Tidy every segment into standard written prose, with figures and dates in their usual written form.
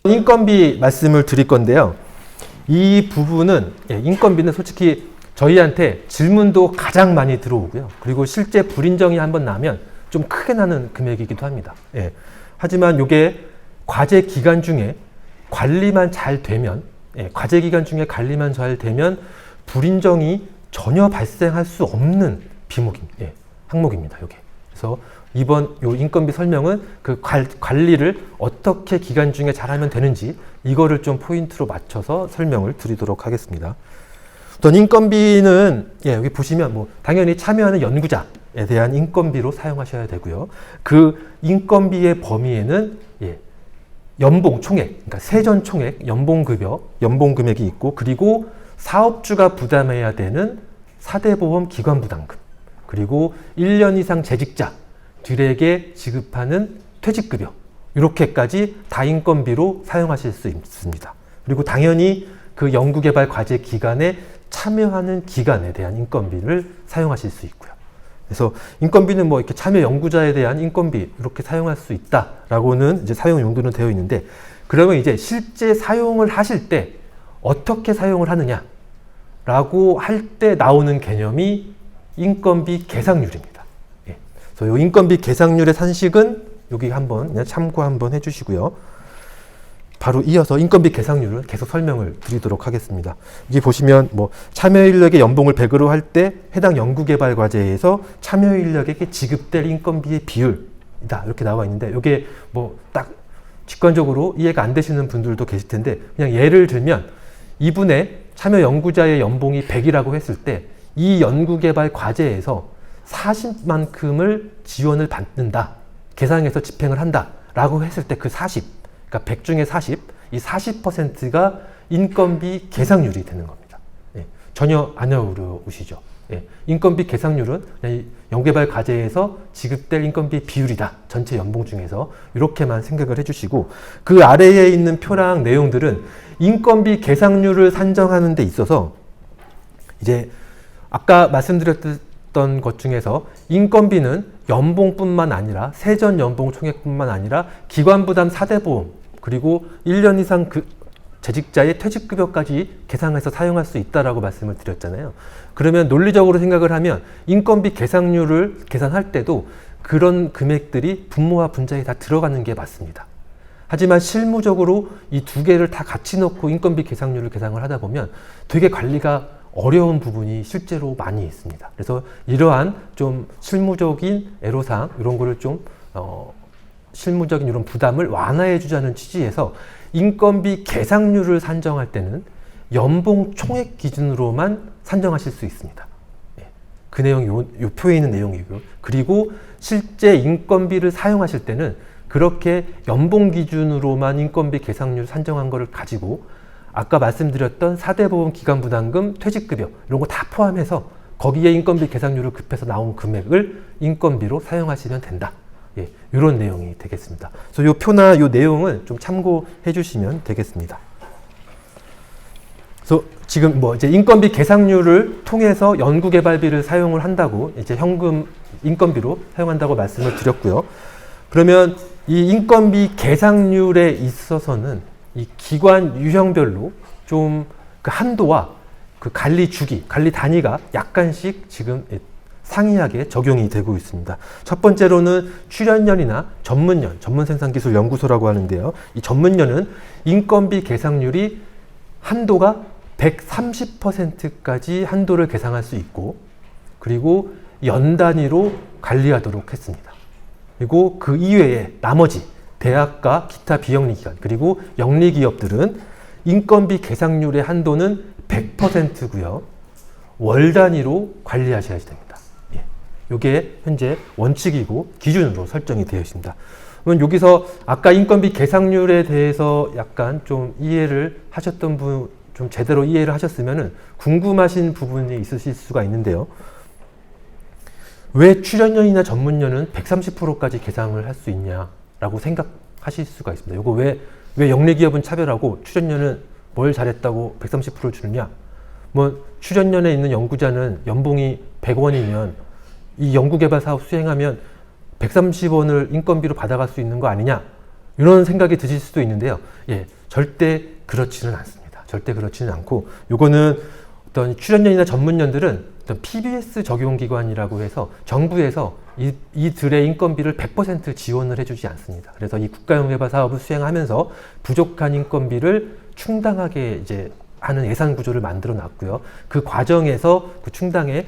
인건비 말씀을 드릴 건데요. 이 부분은 인건비는 솔직히 저희한테 질문도 가장 많이 들어오고요. 그리고 실제 불인정이 한번 나면 좀 크게 나는 금액이기도 합니다. 하지만 이게 과제 기간 중에 관리만 잘 되면, 과제 기간 중에 관리만 잘 되면 불인정이 전혀 발생할 수 없는 항목입니다. 이게. 그래서 이번 요 인건비 설명은 그 관리를 어떻게 기간 중에 잘하면 되는지 이거를 좀 포인트로 맞춰서 설명을 드리도록 하겠습니다. 우선 인건비는 여기 보시면 뭐 당연히 참여하는 연구자에 대한 인건비로 사용하셔야 되고요. 그 인건비의 범위에는 연봉 총액, 그러니까 세전 총액, 연봉급여, 연봉 금액이 있고, 그리고 사업주가 부담해야 되는 사대보험 기관 부담금, 그리고 1년 이상 재직자들에게 지급하는 퇴직급여, 이렇게까지 다 인건비로 사용하실 수 있습니다. 그리고 당연히 그 연구개발 과제 기간에 참여하는 기간에 대한 인건비를 사용하실 수 있고요. 그래서 인건비는 뭐 이렇게 참여 연구자에 대한 인건비 이렇게 사용할 수 있다라고는 이제 사용 용도는 되어 있는데, 그러면 이제 실제 사용을 하실 때 어떻게 사용을 하느냐라고 할 때 나오는 개념이 인건비 계상률입니다. 그래서 이 인건비 계상률의 산식은 여기 한번 그냥 참고 한번 해주시고요. 바로 이어서 인건비 계상률을 계속 설명을 드리도록 하겠습니다. 여기 보시면 뭐 참여 인력의 연봉을 100으로 할 때 해당 연구개발 과제에서 참여 인력에게 지급될 인건비의 비율이다 이렇게 나와 있는데, 이게 뭐 딱 직관적으로 이해가 안 되시는 분들도 계실 텐데, 그냥 예를 들면 이분의 참여 연구자의 연봉이 100이라고 했을 때 이 연구개발 과제에서 40만큼을 지원을 받는다, 계상해서 집행을 한다 라고 했을 때 그 40, 그러니까 100 중에 40, 이 40%가 인건비 계상률이 되는 겁니다. 전혀 안 어려우시죠? 인건비 계상률은 그냥 연구개발 과제에서 지급될 인건비 비율이다, 전체 연봉 중에서. 이렇게만 생각을 해주시고, 그 아래에 있는 표랑 내용들은 인건비 계상률을 산정하는 데 있어서 이제 아까 말씀드렸던 것 중에서 인건비는 연봉뿐만 아니라 세전 연봉 총액뿐만 아니라 기관부담 4대보험, 그리고 1년 이상 재직자의 퇴직급여까지 계상해서 사용할 수 있다라고 말씀을 드렸잖아요. 그러면 논리적으로 생각을 하면 인건비 계상률을 계산할 때도 그런 금액들이 분모와 분자에 다 들어가는 게 맞습니다. 하지만 실무적으로 이 두 개를 다 같이 넣고 인건비 계상률을 계산을 하다 보면 되게 관리가 어려운 부분이 실제로 많이 있습니다. 그래서 이러한 좀 실무적인 애로사항, 이런 거를 좀 실무적인 이런 부담을 완화해 주자는 취지에서 인건비 계상률을 산정할 때는 연봉 총액 기준으로만 산정하실 수 있습니다. 그 내용이 요 표에 있는 내용이고요. 그리고 실제 인건비를 사용하실 때는 그렇게 연봉 기준으로만 인건비 계상률 산정한 거를 가지고 아까 말씀드렸던 4대보험 기간부담금, 퇴직급여 이런 거 다 포함해서 거기에 인건비 계상률을 급해서 나온 금액을 인건비로 사용하시면 된다. 이런 내용이 되겠습니다. 그래서 이 표나 이 내용을 좀 참고해 주시면 되겠습니다. 그래서 지금 뭐 이제 인건비 계상률을 통해서 연구개발비를 사용을 한다고, 이제 현금 인건비로 사용한다고 말씀을 드렸고요. 그러면 이 인건비 계상률에 있어서는 이 기관 유형별로 좀 그 한도와 그 관리 주기, 관리 단위가 약간씩 지금 상이하게 적용이 되고 있습니다. 첫 번째로는 출연연이나 전문연, 전문생산기술연구소라고 하는데요. 이 전문연은 인건비 계상률이 한도가 130%까지 한도를 계상할 수 있고, 그리고 연 단위로 관리하도록 했습니다. 그리고 그 이외에 나머지 대학과 기타 비영리기관, 그리고 영리기업들은 인건비 계상률의 한도는 100%고요. 월 단위로 관리하셔야 됩니다. 이게 현재 원칙이고 기준으로 설정이 되어 있습니다. 그러면 여기서 아까 인건비 계상률에 대해서 약간 좀 이해를 하셨던 분, 좀 제대로 이해를 하셨으면 궁금하신 부분이 있으실 수가 있는데요. 왜 출연연이나 전문연은 130%까지 계상을 할 수 있냐라고 생각하실 수가 있습니다. 이거 왜 영리기업은 차별하고 출연연은 뭘 잘했다고 130%를 주느냐? 뭐 출연연에 있는 연구자는 연봉이 100원이면 이 연구개발 사업 수행하면 130원을 인건비로 받아갈 수 있는 거 아니냐, 이런 생각이 드실 수도 있는데요. 예, 절대 그렇지는 않습니다. 절대 그렇지는 않고, 요거는 어떤 출연연이나 전문연들은 어떤 PBS 적용기관이라고 해서 정부에서 이들의 인건비를 100% 지원을 해주지 않습니다. 그래서 이 국가연구개발 사업을 수행하면서 부족한 인건비를 충당하게 이제 하는 예산 구조를 만들어 놨고요. 그 과정에서 그 충당의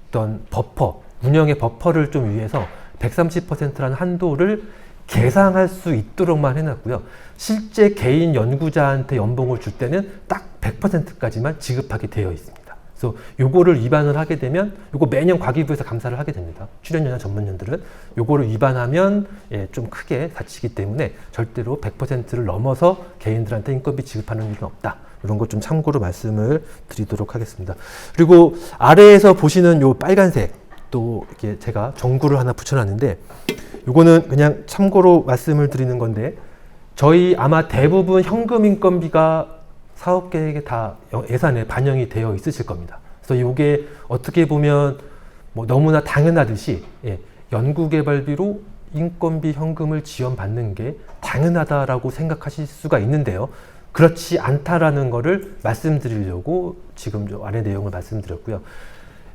어떤 버퍼, 운영의 버퍼를 좀 위해서 130%라는 한도를 계상할 수 있도록만 해놨고요. 실제 개인 연구자한테 연봉을 줄 때는 딱 100%까지만 지급하게 되어 있습니다. 그래서 요거를 위반을 하게 되면, 요거 매년 과기부에서 감사를 하게 됩니다. 출연연이나 전문연들은 요거를 위반하면 예, 좀 크게 다치기 때문에 절대로 100%를 넘어서 개인들한테 인건비 지급하는 일은 없다. 이런 것 좀 참고로 말씀을 드리도록 하겠습니다. 그리고 아래에서 보시는 요 빨간색, 또 이렇게 제가 정구를 하나 붙여놨는데, 요거는 그냥 참고로 말씀을 드리는 건데, 저희 아마 대부분 현금 인건비가 사업 계획에 다 예산에 반영이 되어 있으실 겁니다. 그래서 이게 어떻게 보면 뭐 너무나 당연하듯이 예, 연구개발비로 인건비 현금을 지원받는 게 당연하다라고 생각하실 수가 있는데요. 그렇지 않다라는 거를 말씀드리려고 지금 저 아래 내용을 말씀드렸고요.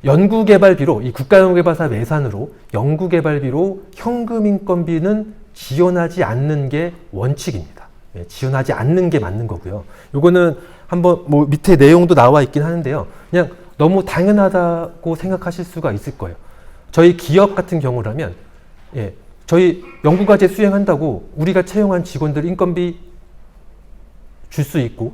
연구개발비로, 이 국가연구개발사업 예산으로 연구개발비로 현금 인건비는 지원하지 않는 게 원칙입니다. 예, 지원하지 않는 게 맞는 거고요. 요거는 한번 뭐 밑에 내용도 나와 있긴 하는데요. 그냥 너무 당연하다고 생각하실 수가 있을 거예요. 저희 기업 같은 경우라면 예, 저희 연구과제 수행한다고 우리가 채용한 직원들 인건비 줄 수 있고,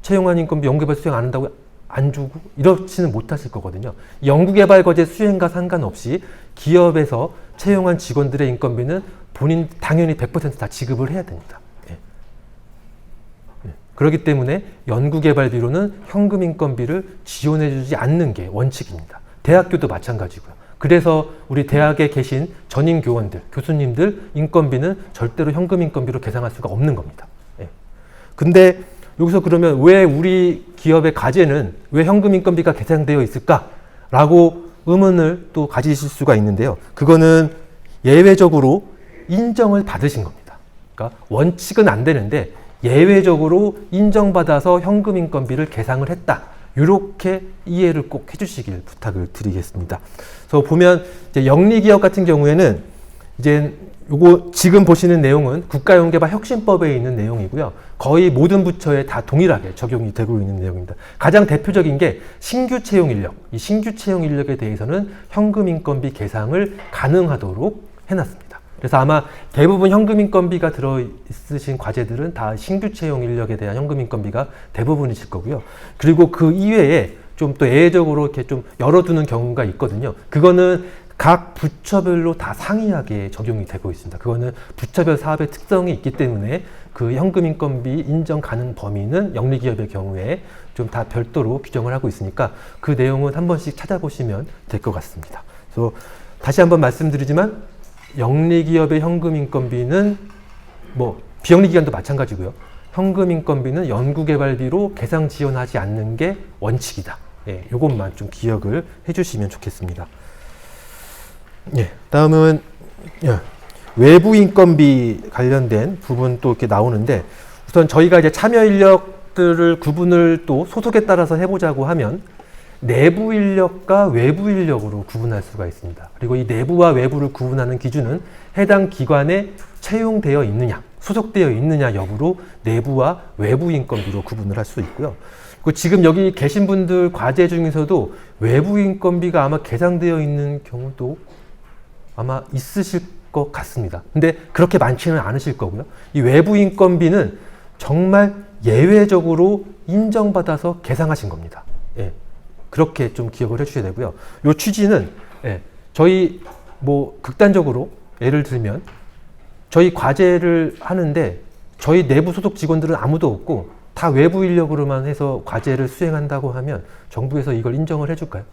채용한 인건비 연구개발 수행 안 한다고 안 주고 이렇지는 못하실 거거든요. 연구개발 과제 수행과 상관없이 기업에서 채용한 직원들의 인건비는 본인 당연히 100% 다 지급을 해야 됩니다. 예. 예. 그렇기 때문에 연구개발비로는 현금 인건비를 지원해주지 않는 게 원칙입니다. 대학교도 마찬가지고요. 그래서 우리 대학에 계신 전임 교원들, 교수님들 인건비는 절대로 현금 인건비로 계산할 수가 없는 겁니다. 예. 근데 여기서 그러면 왜 우리 기업의 과제는 왜 현금 인건비가 계산되어 있을까라고 의문을 또 가지실 수가 있는데요. 그거는 예외적으로 인정을 받으신 겁니다. 그러니까 원칙은 안 되는데 예외적으로 인정받아서 현금 인건비를 계상을 했다. 이렇게 이해를 꼭 해주시길 부탁을 드리겠습니다. 그래서 보면 이제 영리기업 같은 경우에는 이제 요거 지금 보시는 내용은 국가연구개발 혁신법에 있는 내용이고요. 거의 모든 부처에 다 동일하게 적용이 되고 있는 내용입니다. 가장 대표적인 게 신규 채용 인력. 이 신규 채용 인력에 대해서는 현금 인건비 계상을 가능하도록 해놨습니다. 그래서 아마 대부분 현금 인건비가 들어있으신 과제들은 다 신규 채용 인력에 대한 현금 인건비가 대부분이실 거고요. 그리고 그 이외에 좀 또 예외적으로 이렇게 좀 열어두는 경우가 있거든요. 그거는 각 부처별로 다 상이하게 적용이 되고 있습니다. 그거는 부처별 사업의 특성이 있기 때문에 그 현금 인건비 인정 가능 범위는 영리기업의 경우에 좀 다 별도로 규정을 하고 있으니까 그 내용은 한 번씩 찾아보시면 될 것 같습니다. 그래서 다시 한번 말씀드리지만 영리기업의 현금 인건비는 뭐 비영리기관도 마찬가지고요. 현금 인건비는 연구개발비로 계상 지원하지 않는 게 원칙이다. 예, 요것만 좀 기억을 해주시면 좋겠습니다. 예, 다음은 예, 외부 인건비 관련된 부분 또 이렇게 나오는데, 우선 저희가 이제 참여 인력들을 구분을 또 소속에 따라서 해보자고 하면 내부 인력과 외부 인력으로 구분할 수가 있습니다. 그리고 이 내부와 외부를 구분하는 기준은 해당 기관에 채용되어 있느냐, 소속되어 있느냐 여부로 내부와 외부 인건비로 구분을 할 수 있고요. 그리고 지금 여기 계신 분들 과제 중에서도 외부 인건비가 아마 계상되어 있는 경우도 아마 있으실 것 같습니다. 근데 그렇게 많지는 않으실 거고요. 이 외부 인건비는 정말 예외적으로 인정받아서 계상하신 겁니다. 예, 그렇게 좀 기억을 해주셔야 되고요. 요 취지는 예, 저희 뭐 극단적으로 예를 들면 저희 과제를 하는데 저희 내부 소속 직원들은 아무도 없고 다 외부 인력으로만 해서 과제를 수행한다고 하면 정부에서 이걸 인정을 해줄까요?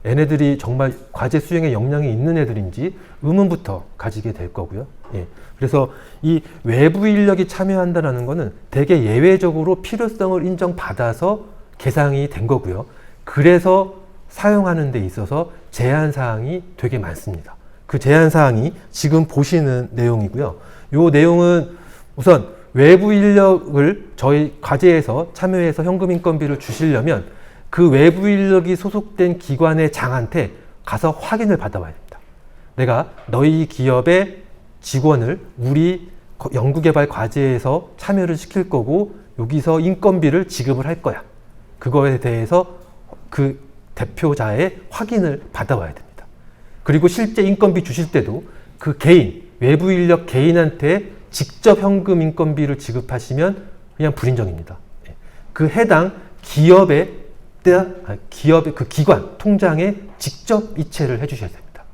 얘네들이 정말 과제 수행에 역량이 있는 애들인지 의문부터 가지게 될 거고요. 예. 그래서 이 외부 인력이 참여한다는 것은 되게 예외적으로 필요성을 인정받아서 개상이 된 거고요. 그래서 사용하는 데 있어서 제한사항이 되게 많습니다. 그 제한사항이 지금 보시는 내용이고요. 이 내용은 우선 외부 인력을 저희 과제에서 참여해서 현금 인건비를 주시려면 그 외부 인력이 소속된 기관의 장한테 가서 확인을 받아와야 됩니다. 내가 너희 기업의 직원을 우리 연구개발 과제에서 참여를 시킬 거고 여기서 인건비를 지급을 할 거야. 그거에 대해서 그 대표자의 확인을 받아와야 됩니다. 그리고 실제 인건비 주실 때도 그 개인, 외부 인력 개인한테 직접 현금 인건비를 지급하시면 그냥 불인정입니다. 그 해당 기업의 그 기관, 통장에 직접 이체를 해주셔야 됩니다.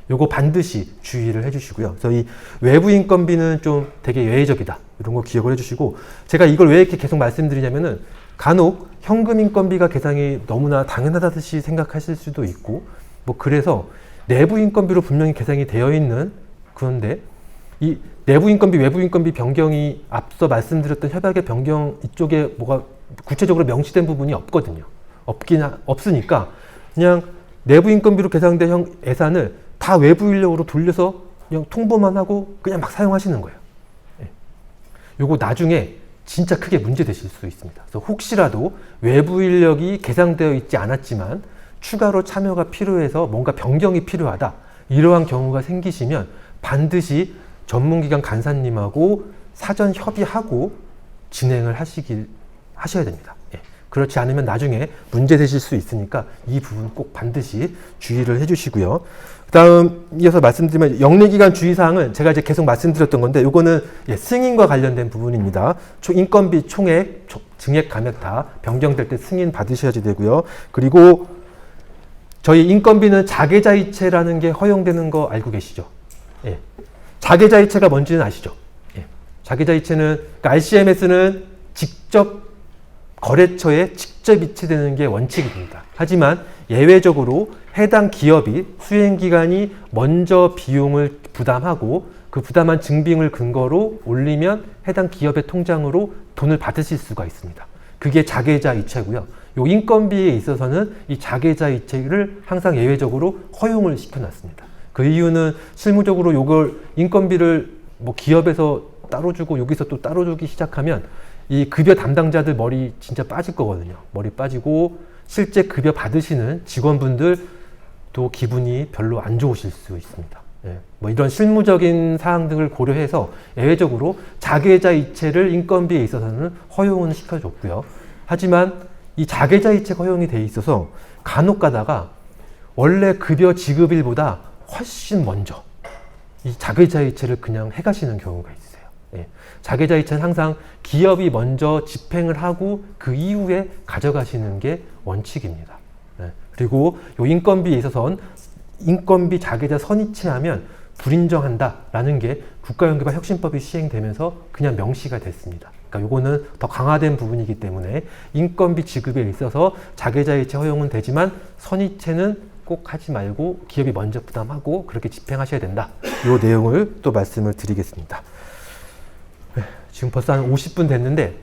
요거 반드시 주의를 해주시고요. 그래서 이 외부 인건비는 좀 되게 예외적이다. 이런 거 기억을 해주시고, 제가 이걸 왜 이렇게 계속 말씀드리냐면은 간혹 현금 인건비가 계상이 너무나 당연하다듯이 생각하실 수도 있고, 뭐 그래서 내부 인건비로 분명히 계상이 되어 있는, 그런데 이 내부 인건비, 외부 인건비 변경이 앞서 말씀드렸던 협약의 변경 이쪽에 뭐가 구체적으로 명시된 부분이 없거든요. 없으니까 그냥 내부 인건비로 계상된 예산을 다 외부 인력으로 돌려서 그냥 통보만 하고 그냥 막 사용하시는 거예요. 요거 나중에 진짜 크게 문제 되실 수 있습니다. 그래서 혹시라도 외부 인력이 계상되어 있지 않았지만 추가로 참여가 필요해서 뭔가 변경이 필요하다, 이러한 경우가 생기시면 반드시 전문기관 간사님하고 사전 협의하고 진행을 하셔야 됩니다. 그렇지 않으면 나중에 문제 되실 수 있으니까 이 부분 꼭 반드시 주의를 해주시고요. 그 다음 이어서 말씀드리면 영리기관 주의사항은 제가 이제 계속 말씀드렸던 건데, 요거는 승인과 관련된 부분입니다. 인건비 총액, 증액 감액 다 변경될 때 승인 받으셔야지 되고요. 그리고 저희 인건비는 자계자이체라는 게 허용되는 거 알고 계시죠? 자계자이체가 뭔지는 아시죠? 자계자이체는, 그러니까 RCMS는 직접 거래처에 직접 이체되는 게 원칙입니다. 하지만 예외적으로 해당 기업이 수행기관이 먼저 비용을 부담하고 그 부담한 증빙을 근거로 올리면 해당 기업의 통장으로 돈을 받으실 수가 있습니다. 그게 자계자 이체고요. 요 인건비에 있어서는 이 자계자 이체를 항상 예외적으로 허용을 시켜놨습니다. 그 이유는 실무적으로 요걸 인건비를 뭐 기업에서 따로 주고 여기서 또 따로 주기 시작하면 이 급여 담당자들 머리 진짜 빠질 거거든요. 머리 빠지고 실제 급여 받으시는 직원분들도 기분이 별로 안 좋으실 수 있습니다. 뭐 이런 실무적인 사항 등을 고려해서 예외적으로 자계자 이체를 인건비에 있어서는 허용은 시켜줬고요. 하지만 이 자계자 이체 허용이 돼 있어서 간혹 가다가 원래 급여 지급일보다 훨씬 먼저 이 자계자 이체를 그냥 해가시는 경우가 있어요. 자계자 이체는 항상 기업이 먼저 집행을 하고 그 이후에 가져가시는 게 원칙입니다. 그리고 이 인건비에 있어서는 인건비 자계자 선이체하면 불인정한다라는 게 국가연구개발혁신법이 시행되면서 그냥 명시가 됐습니다. 그러니까 요거는 더 강화된 부분이기 때문에 인건비 지급에 있어서 자계자 이체 허용은 되지만 선이체는 꼭 하지 말고 기업이 먼저 부담하고 그렇게 집행하셔야 된다. 이 내용을 또 말씀을 드리겠습니다. 지금 벌써 한 50분 됐는데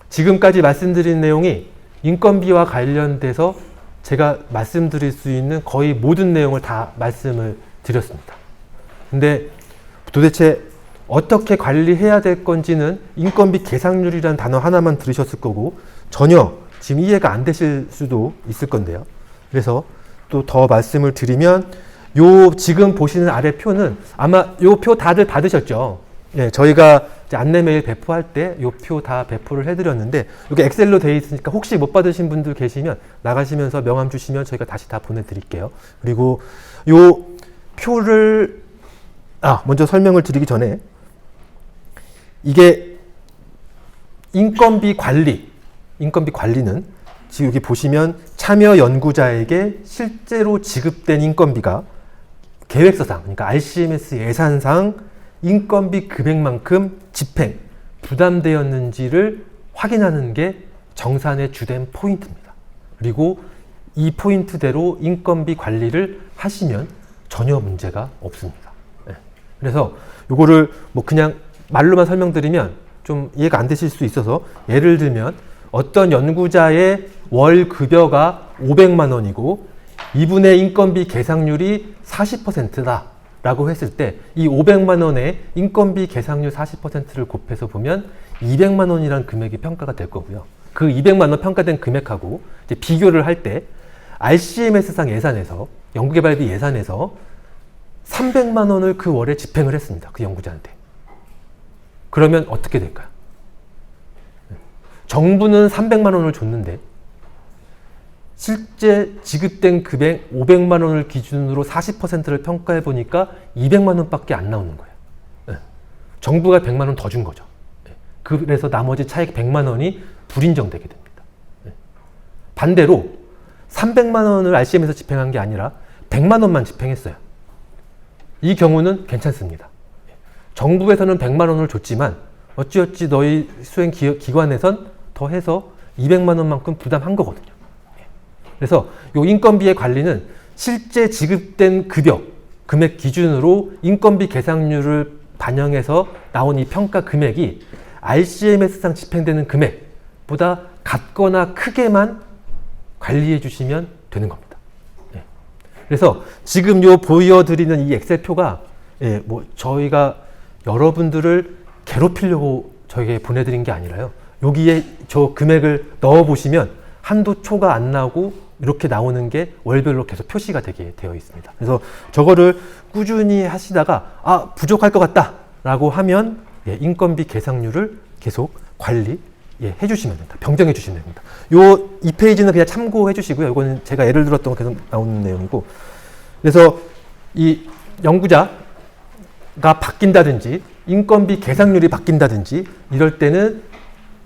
지금까지 말씀드린 내용이 인건비와 관련돼서 제가 말씀드릴 수 있는 거의 모든 내용을 다 말씀을 드렸습니다. 근데 도대체 어떻게 관리해야 될 건지는 인건비 계상률이라는 단어 하나만 들으셨을 거고 전혀 지금 이해가 안 되실 수도 있을 건데요. 그래서 또 더 말씀을 드리면 요 지금 보시는 아래 표는 아마 요 표 다들 받으셨죠? 저희가 이제 안내 메일 배포할 때 요 표 다 배포를 해드렸는데 이게 엑셀로 되어 있으니까 혹시 못 받으신 분들 계시면 나가시면서 명함 주시면 저희가 다시 다 보내드릴게요. 그리고 요 표를 먼저 설명을 드리기 전에 이게 인건비 관리는 지금 여기 보시면 참여 연구자에게 실제로 지급된 인건비가 계획서상, 그러니까 RCMS 예산상 인건비 금액만큼 집행, 부담되었는지를 확인하는 게 정산의 주된 포인트입니다. 그리고 이 포인트대로 인건비 관리를 하시면 전혀 문제가 없습니다. 그래서 요거를 뭐 그냥 말로만 설명드리면 좀 이해가 안 되실 수 있어서 예를 들면 어떤 연구자의 월 급여가 500만 원이고 이분의 인건비 계상률이 40%다 라고 했을 때 이 500만 원의 인건비 계상률 40%를 곱해서 보면 200만 원이라는 금액이 평가가 될 거고요. 그 200만 원 평가된 금액하고 이제 비교를 할 때 RCMS상 예산에서 연구개발비 예산에서 300만 원을 그 월에 집행을 했습니다. 그 연구자한테. 그러면 어떻게 될까요? 정부는 300만 원을 줬는데 실제 지급된 금액 500만 원을 기준으로 40%를 평가해 보니까 200만 원밖에 안 나오는 거예요. 정부가 100만 원 더 준 거죠. 그래서 나머지 차액 100만 원이 불인정되게 됩니다. 반대로 300만 원을 RCM에서 집행한 게 아니라 100만 원만 집행했어요. 이 경우는 괜찮습니다. 정부에서는 100만 원을 줬지만 어찌어찌 너희 수행 기관에선 더해서 200만 원만큼 부담한 거거든요. 그래서 이 인건비의 관리는 실제 지급된 급여, 금액 기준으로 인건비 계상률을 반영해서 나온 이 평가 금액이 RCMS상 집행되는 금액보다 같거나 크게만 관리해 주시면 되는 겁니다. 그래서 지금 요 보여드리는 이 엑셀표가 뭐 저희가 여러분들을 괴롭히려고 저에게 보내드린 게 아니라요. 여기에 저 금액을 넣어 보시면 한도 초가 안 나오고 이렇게 나오는 게 월별로 계속 표시가 되게 되어 있습니다. 그래서 저거를 꾸준히 하시다가 부족할 것 같다 라고 하면 인건비 계상률을 계속 관리 해주시면 됩니다. 병정해 주시면 됩니다. 이 페이지는 그냥 참고해 주시고요. 이거는 제가 예를 들었던 거 계속 나오는 내용이고, 그래서 이 연구자가 바뀐다든지 인건비 계상률이 바뀐다든지 이럴 때는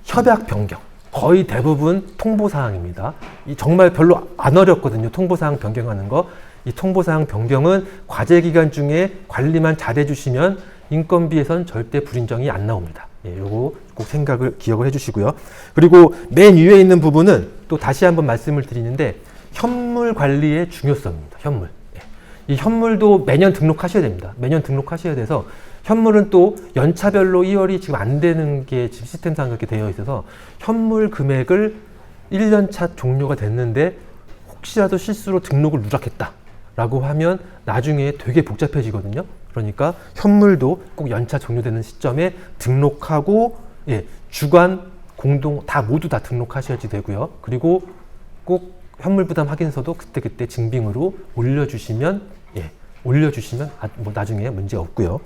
협약 변경, 거의 대부분 통보사항입니다. 정말 별로 안 어렵거든요. 통보사항 변경하는 거. 이 통보사항 변경은 과제기간 중에 관리만 잘해 주시면 인건비에선 절대 불인정이 안 나옵니다. 요거 꼭 기억을 해주시고요. 그리고 맨 위에 있는 부분은 또 다시 한번 말씀을 드리는데 현물 관리의 중요성입니다. 현물. 이 현물도 매년 등록하셔야 됩니다. 매년 등록하셔야 돼서 현물은 또 연차별로 2월이 지금 안 되는 게 지금 시스템상 그렇게 되어 있어서 현물 금액을 1년차 종료가 됐는데 혹시라도 실수로 등록을 누락했다 라고 하면 나중에 되게 복잡해지거든요. 그러니까 현물도 꼭 연차 종료되는 시점에 등록하고 주관, 공동 모두 다 등록하셔야지 되고요. 그리고 꼭 현물 부담 확인서도 그때그때 증빙으로 올려주시면 뭐 나중에 문제 없고요.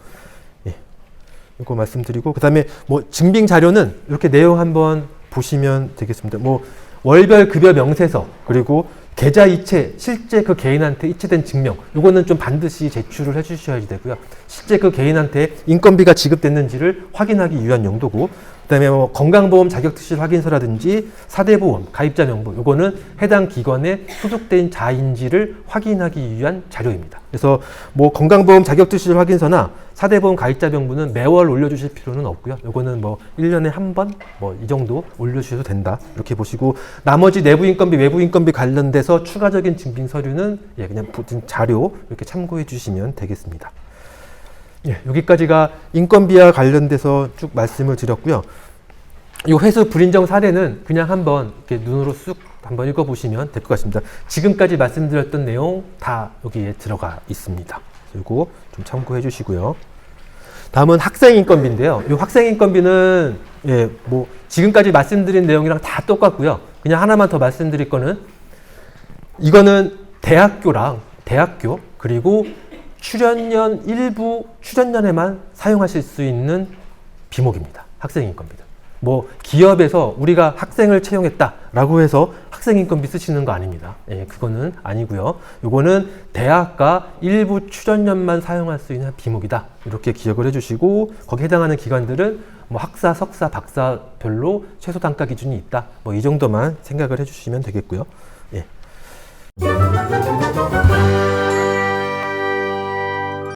이거 말씀드리고, 그 다음에 뭐 증빙 자료는 이렇게 내용 한번 보시면 되겠습니다. 뭐 월별 급여 명세서, 그리고 계좌 이체, 실제 그 개인한테 이체된 증명, 이거는 좀 반드시 제출을 해주셔야 되고요. 실제 그 개인한테 인건비가 지급됐는지를 확인하기 위한 용도고, 그 다음에 뭐 건강보험 자격특실 확인서라든지 4대 보험, 가입자 명부, 이거는 해당 기관에 소속된 자인지를 확인하기 위한 자료입니다. 그래서 뭐 건강보험 자격특실 확인서나 4대 보험 가입자 명부는 매월 올려주실 필요는 없고요. 이거는 뭐 1년에 한 번 뭐 이 정도 올려주셔도 된다. 이렇게 보시고, 나머지 내부 인건비, 외부 인건비 관련돼서 추가적인 증빙 서류는 그냥 붙은 자료 이렇게 참고해 주시면 되겠습니다. 여기까지가 인건비와 관련돼서 쭉 말씀을 드렸고요. 이 회수 불인정 사례는 그냥 한번 이렇게 눈으로 쑥 한번 읽어보시면 될 것 같습니다. 지금까지 말씀드렸던 내용 다 여기에 들어가 있습니다. 그리고 좀 참고해 주시고요. 다음은 학생인건비인데요. 이 학생인건비는 뭐 지금까지 말씀드린 내용이랑 다 똑같고요. 그냥 하나만 더 말씀드릴 거는, 이거는 대학교 그리고 출연년 일부 출연년에만 사용하실 수 있는 비목입니다. 학생인건비는. 뭐 기업에서 우리가 학생을 채용했다라고 해서 학생인건비 쓰시는 거 아닙니다. 그거는 아니고요. 요거는 대학과 일부 출연년만 사용할 수 있는 비목이다. 이렇게 기억을 해주시고, 거기 해당하는 기관들은 뭐 학사, 석사, 박사별로 최소 단가 기준이 있다. 뭐 이 정도만 생각을 해주시면 되겠고요.